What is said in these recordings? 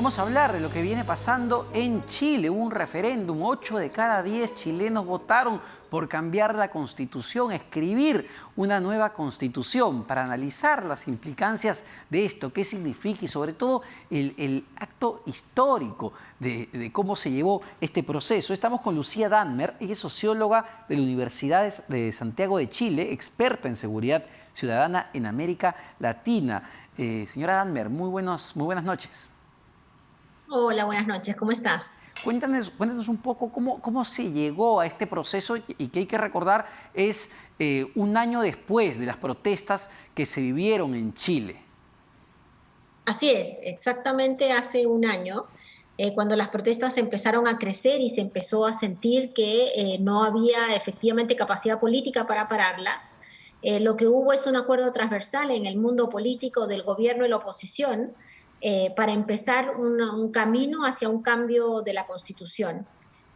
Vamos a hablar de lo que viene pasando en Chile. Hubo un referéndum, 8 de cada 10 chilenos votaron por cambiar la Constitución, escribir una nueva Constitución, para analizar las implicancias de esto, qué significa y sobre todo el acto histórico de cómo se llevó este proceso. Estamos con Lucía Danmer, ella es socióloga de la Universidad de Santiago de Chile, experta en seguridad ciudadana en América Latina. Señora Danmer, muy buenas noches. Hola, buenas noches, ¿cómo estás? Cuéntanos un poco cómo se llegó a este proceso y que hay que recordar es un año después de las protestas que se vivieron en Chile. Así es, exactamente hace un año, cuando las protestas empezaron a crecer y se empezó a sentir que no había efectivamente capacidad política para pararlas, lo que hubo es un acuerdo transversal en el mundo político del gobierno y la oposición para empezar un camino hacia un cambio de la Constitución.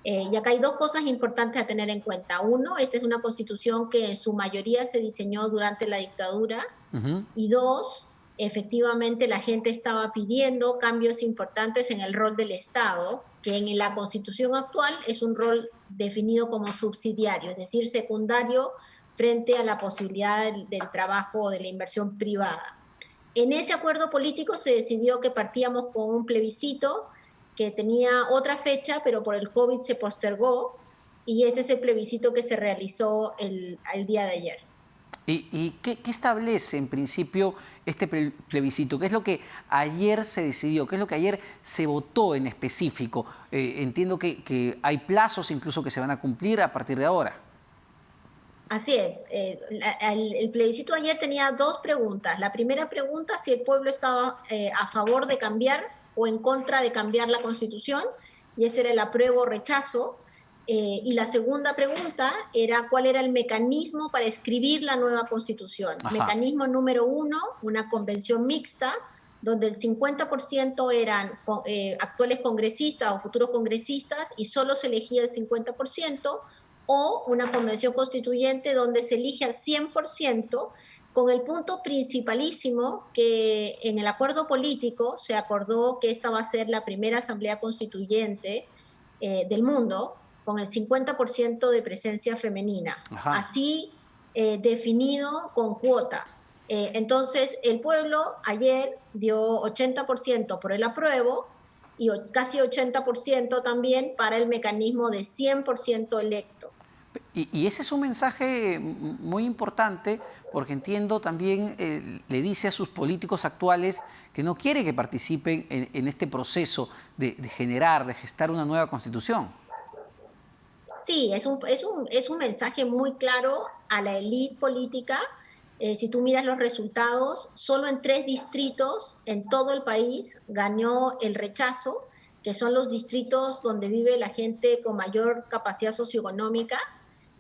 Y acá hay dos cosas importantes a tener en cuenta. Uno, esta es una Constitución que en su mayoría se diseñó durante la dictadura. Ujú. Y dos, efectivamente la gente estaba pidiendo cambios importantes en el rol del Estado, que en la Constitución actual es un rol definido como subsidiario, es decir, secundario frente a la posibilidad del trabajo o de la inversión privada. En ese acuerdo político se decidió que partíamos con un plebiscito que tenía otra fecha, pero por el COVID se postergó, y ese es el plebiscito que se realizó el día de ayer. ¿Y qué establece en principio este plebiscito? ¿Qué es lo que ayer se decidió? ¿Qué es lo que ayer se votó en específico? Entiendo que hay plazos incluso que se van a cumplir a partir de ahora. Así es. El plebiscito ayer tenía dos preguntas. La primera pregunta, si el pueblo estaba a favor de cambiar o en contra de cambiar la Constitución, y ese era el apruebo o rechazo. Y la segunda pregunta era cuál era el mecanismo para escribir la nueva Constitución. Ajá. Mecanismo número uno, una convención mixta, donde el 50% eran actuales congresistas o futuros congresistas y solo se elegía el 50%, o una convención constituyente donde se elige al 100%, con el punto principalísimo que en el acuerdo político se acordó que esta va a ser la primera asamblea constituyente del mundo, con el 50% de presencia femenina, Ajá. así definido con cuota. Entonces, el pueblo ayer dio 80% por el apruebo y casi 80% también para el mecanismo de 100% electo. Y ese es un mensaje muy importante porque entiendo también, le dice a sus políticos actuales que no quiere que participen en este proceso de generar, de gestar una nueva constitución. Sí, es un mensaje muy claro a la élite política. Si tú miras los resultados, solo en 3 distritos en todo el país ganó el rechazo, que son los distritos donde vive la gente con mayor capacidad socioeconómica,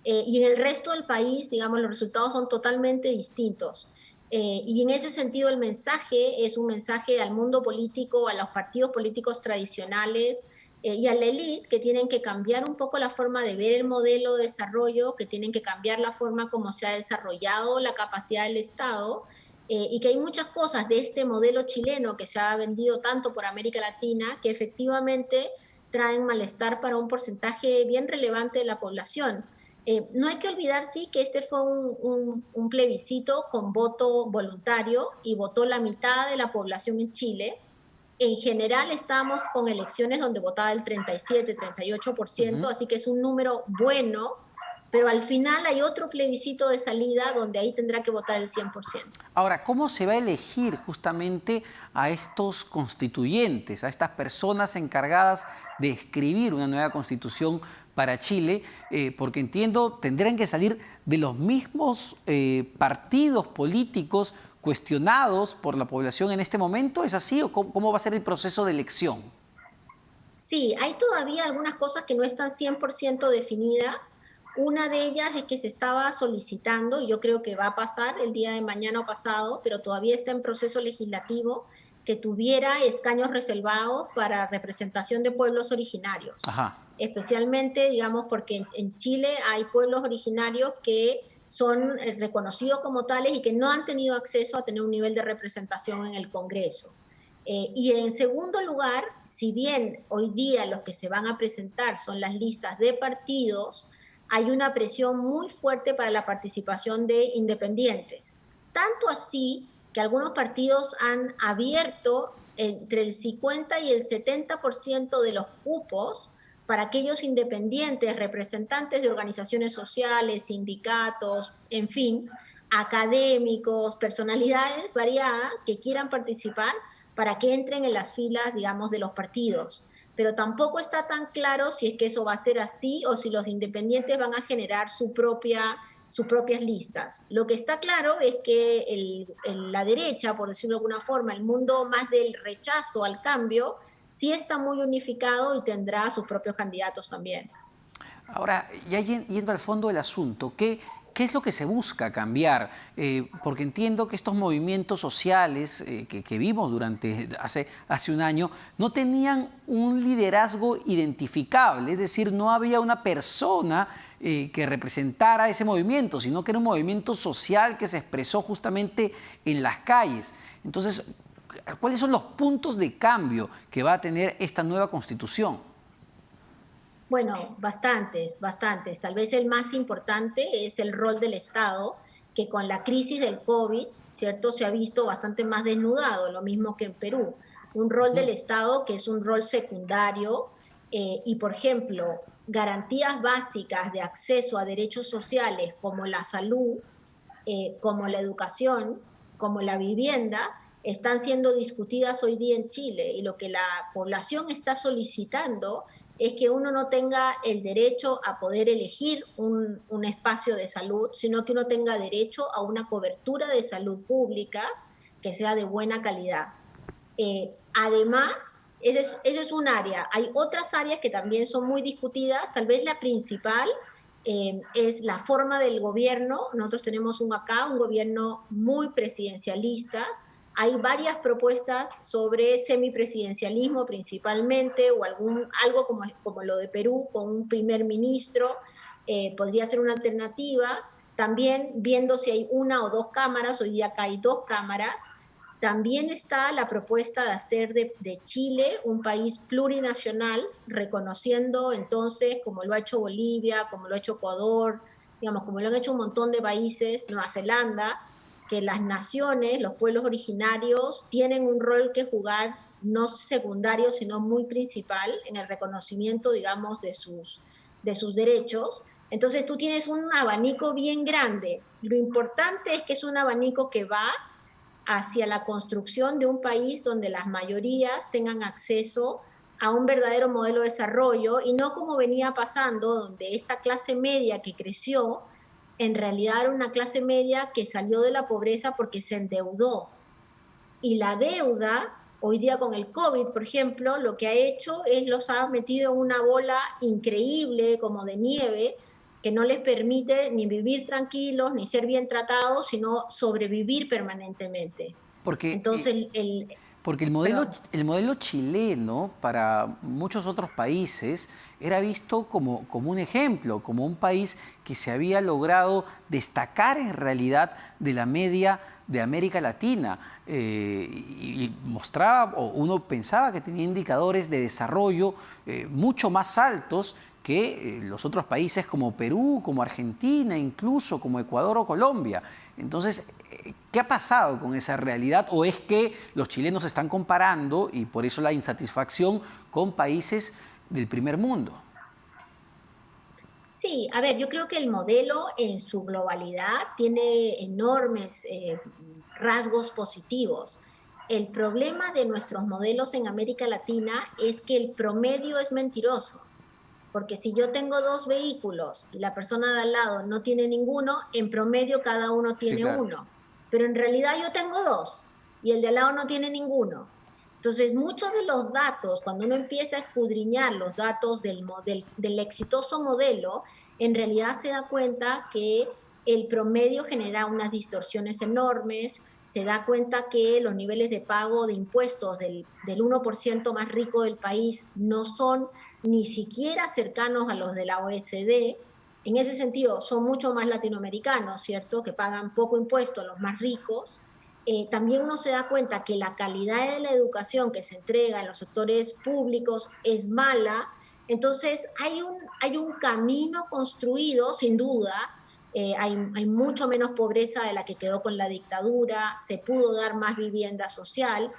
y en el resto del país, digamos, los resultados son totalmente distintos. Y en ese sentido el mensaje es un mensaje al mundo político, a los partidos políticos tradicionales, y a la élite, que tienen que cambiar un poco la forma de ver el modelo de desarrollo, que tienen que cambiar la forma como se ha desarrollado la capacidad del Estado, y que hay muchas cosas de este modelo chileno que se ha vendido tanto por América Latina que efectivamente traen malestar para un porcentaje bien relevante de la población. No hay que olvidar, sí, que este fue un plebiscito con voto voluntario y votó la mitad de la población en Chile. En general estábamos con elecciones donde votaba el 37, 38%, Ujú. así que es un número bueno, pero al final hay otro plebiscito de salida donde ahí tendrá que votar el 100%. Ahora, ¿cómo se va a elegir justamente a estos constituyentes, a estas personas encargadas de escribir una nueva constitución para Chile? Porque entiendo, tendrán que salir de los mismos partidos políticos cuestionados por la población en este momento. ¿Es así o cómo va a ser el proceso de elección? Sí, hay todavía algunas cosas que no están 100% definidas. Una de ellas es que se estaba solicitando, y yo creo que va a pasar el día de mañana o pasado, pero todavía está en proceso legislativo, que tuviera escaños reservados para representación de pueblos originarios. Ajá. Especialmente, digamos, porque en Chile hay pueblos originarios que son reconocidos como tales y que no han tenido acceso a tener un nivel de representación en el Congreso. Y en segundo lugar, si bien hoy día los que se van a presentar son las listas de partidos, hay una presión muy fuerte para la participación de independientes. Tanto así que algunos partidos han abierto entre el 50 y el 70% de los cupos para aquellos independientes, representantes de organizaciones sociales, sindicatos, en fin, académicos, personalidades variadas que quieran participar para que entren en las filas, digamos, de los partidos. Pero tampoco está tan claro si es que eso va a ser así o si los independientes van a generar sus propias listas. Lo que está claro es que la derecha, por decirlo de alguna forma, el mundo más del rechazo al cambio, sí está muy unificado y tendrá sus propios candidatos también. Ahora, ya yendo al fondo del asunto, ¿qué es lo que se busca cambiar? Porque entiendo que estos movimientos sociales que vimos hace un año no tenían un liderazgo identificable, es decir, no había una persona que representara ese movimiento, sino que era un movimiento social que se expresó justamente en las calles. Entonces, ¿cuáles son los puntos de cambio que va a tener esta nueva Constitución? Bueno, bastantes, bastantes. Tal vez el más importante es el rol del Estado, que con la crisis del COVID, ¿cierto? Se ha visto bastante más desnudado, lo mismo que en Perú. Un rol del Estado que es un rol secundario y, por ejemplo, garantías básicas de acceso a derechos sociales como la salud, como la educación, como la vivienda, están siendo discutidas hoy día en Chile y lo que la población está solicitando es que uno no tenga el derecho a poder elegir un espacio de salud, sino que uno tenga derecho a una cobertura de salud pública que sea de buena calidad. Además, eso es un área. Hay otras áreas que también son muy discutidas. Tal vez la principal es la forma del gobierno. Nosotros tenemos acá un gobierno muy presidencialista. Hay varias propuestas sobre semipresidencialismo principalmente, o algo como lo de Perú, con un primer ministro, podría ser una alternativa. También viendo si hay una o dos cámaras, hoy día acá hay dos cámaras. También está la propuesta de hacer de Chile un país plurinacional, reconociendo entonces, como lo ha hecho Bolivia, como lo ha hecho Ecuador, digamos, como lo han hecho un montón de países, Nueva Zelanda, que las naciones, los pueblos originarios, tienen un rol que jugar no secundario, sino muy principal en el reconocimiento, digamos, de sus derechos. Entonces tú tienes un abanico bien grande. Lo importante es que es un abanico que va hacia la construcción de un país donde las mayorías tengan acceso a un verdadero modelo de desarrollo y no como venía pasando, donde esta clase media que creció, en realidad era una clase media que salió de la pobreza porque se endeudó. Y la deuda, hoy día con el COVID, por ejemplo, lo que ha hecho es los ha metido en una bola increíble, como de nieve, que no les permite ni vivir tranquilos, ni ser bien tratados, sino sobrevivir permanentemente. Porque Entonces, Porque perdón. el modelo chileno para muchos otros países era visto como un ejemplo, como un país que se había logrado destacar en realidad de la media de América Latina y mostraba, o uno pensaba que tenía indicadores de desarrollo mucho más altos que los otros países como Perú, como Argentina, incluso como Ecuador o Colombia. Entonces, ¿qué ha pasado con esa realidad? ¿O es que los chilenos se están comparando y por eso la insatisfacción con países del primer mundo? Sí, a ver, yo creo que el modelo en su globalidad tiene enormes rasgos positivos. El problema de nuestros modelos en América Latina es que el promedio es mentiroso. Porque si yo tengo dos vehículos y la persona de al lado no tiene ninguno, en promedio cada uno Sí, tiene claro. uno. Pero en realidad yo tengo dos y el de al lado no tiene ninguno. Entonces, muchos de los datos, cuando uno empieza a escudriñar los datos del exitoso modelo, en realidad se da cuenta que el promedio genera unas distorsiones enormes, se da cuenta que los niveles de pago de impuestos del 1% más rico del país no son ni siquiera cercanos a los de la OECD. En ese sentido, son mucho más latinoamericanos, ¿cierto? Que pagan poco impuesto, los más ricos. también uno se da cuenta que la calidad de la educación que se entrega en los sectores públicos es mala. Entonces hay un camino construido, sin duda. Hay mucho menos pobreza de la que quedó con la dictadura, se pudo dar más vivienda social,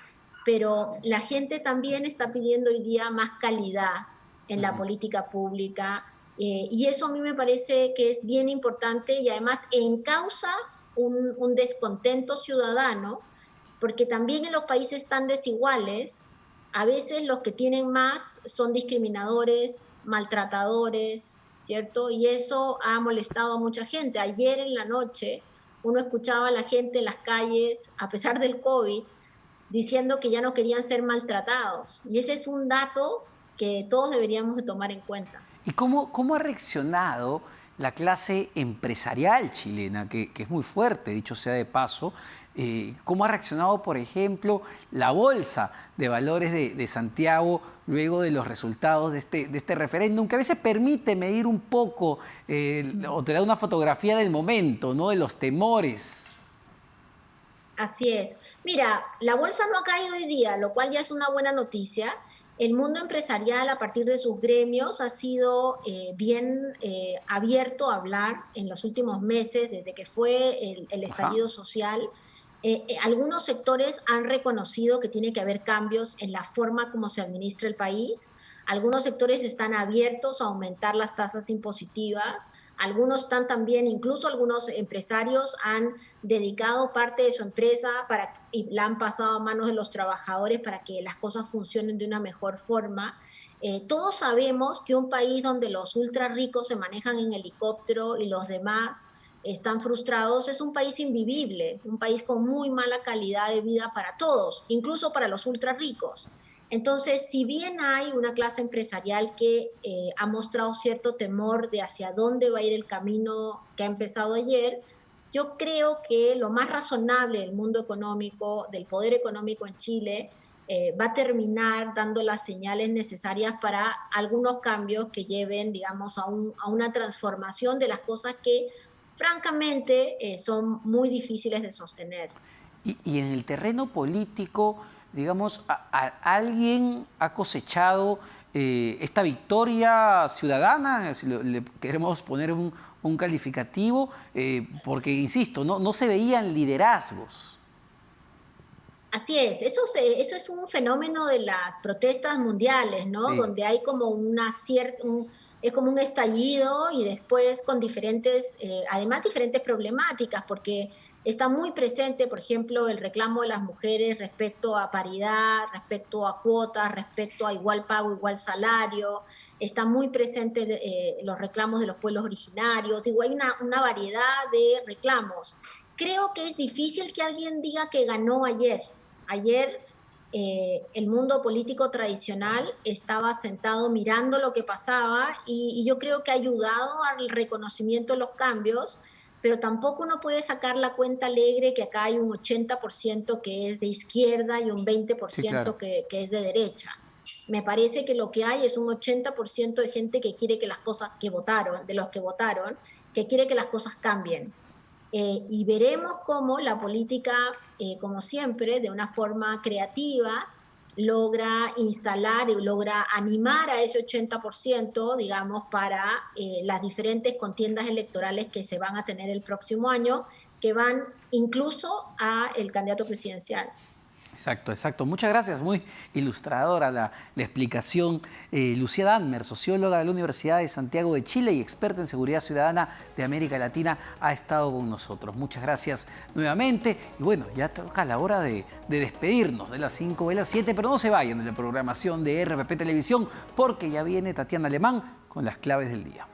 pero la gente también está pidiendo hoy día más calidad en la política pública, y eso a mí me parece que es bien importante y además encausa un descontento ciudadano, porque también en los países tan desiguales, a veces los que tienen más son discriminadores, maltratadores, ¿cierto? Y eso ha molestado a mucha gente. Ayer en la noche uno escuchaba a la gente en las calles, a pesar del COVID, diciendo que ya no querían ser maltratados. Y ese es un dato que todos deberíamos de tomar en cuenta. ¿Y cómo ha reaccionado la clase empresarial chilena, que es muy fuerte, dicho sea de paso? ¿Cómo ha reaccionado, por ejemplo, la Bolsa de Valores de Santiago luego de los resultados de este referéndum, que a veces permite medir un poco o te da una fotografía del momento, ¿no?, de los temores? Así es. Mira, la bolsa no ha caído hoy día, lo cual ya es una buena noticia. El mundo empresarial, a partir de sus gremios, ha sido bien abierto a hablar en los últimos meses, desde que fue el estallido social. Algunos sectores han reconocido que tiene que haber cambios en la forma como se administra el país. Algunos sectores están abiertos a aumentar las tasas impositivas. Algunos están también, incluso algunos empresarios han dedicado parte de su empresa y la han pasado a manos de los trabajadores para que las cosas funcionen de una mejor forma. Todos sabemos que un país donde los ultra ricos se manejan en helicóptero y los demás están frustrados es un país invivible, un país con muy mala calidad de vida para todos, incluso para los ultra ricos. Entonces, si bien hay una clase empresarial que ha mostrado cierto temor de hacia dónde va a ir el camino que ha empezado ayer, yo creo que lo más razonable del mundo económico, del poder económico en Chile, va a terminar dando las señales necesarias para algunos cambios que lleven, digamos, a una transformación de las cosas que, francamente, son muy difíciles de sostener. Y en el terreno político, digamos, ¿alguien ha cosechado esta victoria ciudadana? Si le queremos poner un calificativo, porque, insisto, no se veían liderazgos. Así es, eso es un fenómeno de las protestas mundiales, ¿no? Sí. Donde hay como es como un estallido y después con además diferentes problemáticas, porque está muy presente, por ejemplo, el reclamo de las mujeres respecto a paridad, respecto a cuotas, respecto a igual pago, igual salario. Está muy presente los reclamos de los pueblos originarios. Digo, hay una variedad de reclamos. Creo que es difícil que alguien diga que ganó ayer. Ayer el mundo político tradicional estaba sentado mirando lo que pasaba y yo creo que ha ayudado al reconocimiento de los cambios, pero tampoco uno puede sacar la cuenta alegre que acá hay un 80% que es de izquierda y un 20% Sí, claro. que es de derecha. Me parece que lo que hay es un 80% de gente que quiere que las cosas de los que votaron, que quiere que las cosas cambien. Y veremos cómo la política, como siempre, de una forma creativa, logra instalar y logra animar a ese 80%, digamos, para las diferentes contiendas electorales que se van a tener el próximo año, que van incluso a el candidato presidencial. Exacto, exacto. Muchas gracias. Muy ilustradora la explicación. Lucía Danmer, socióloga de la Universidad de Santiago de Chile y experta en seguridad ciudadana de América Latina, ha estado con nosotros. Muchas gracias nuevamente. Y bueno, ya toca la hora de despedirnos de las 5 de las 7, pero no se vayan de la programación de RPP Televisión porque ya viene Tatiana Alemán con las claves del día.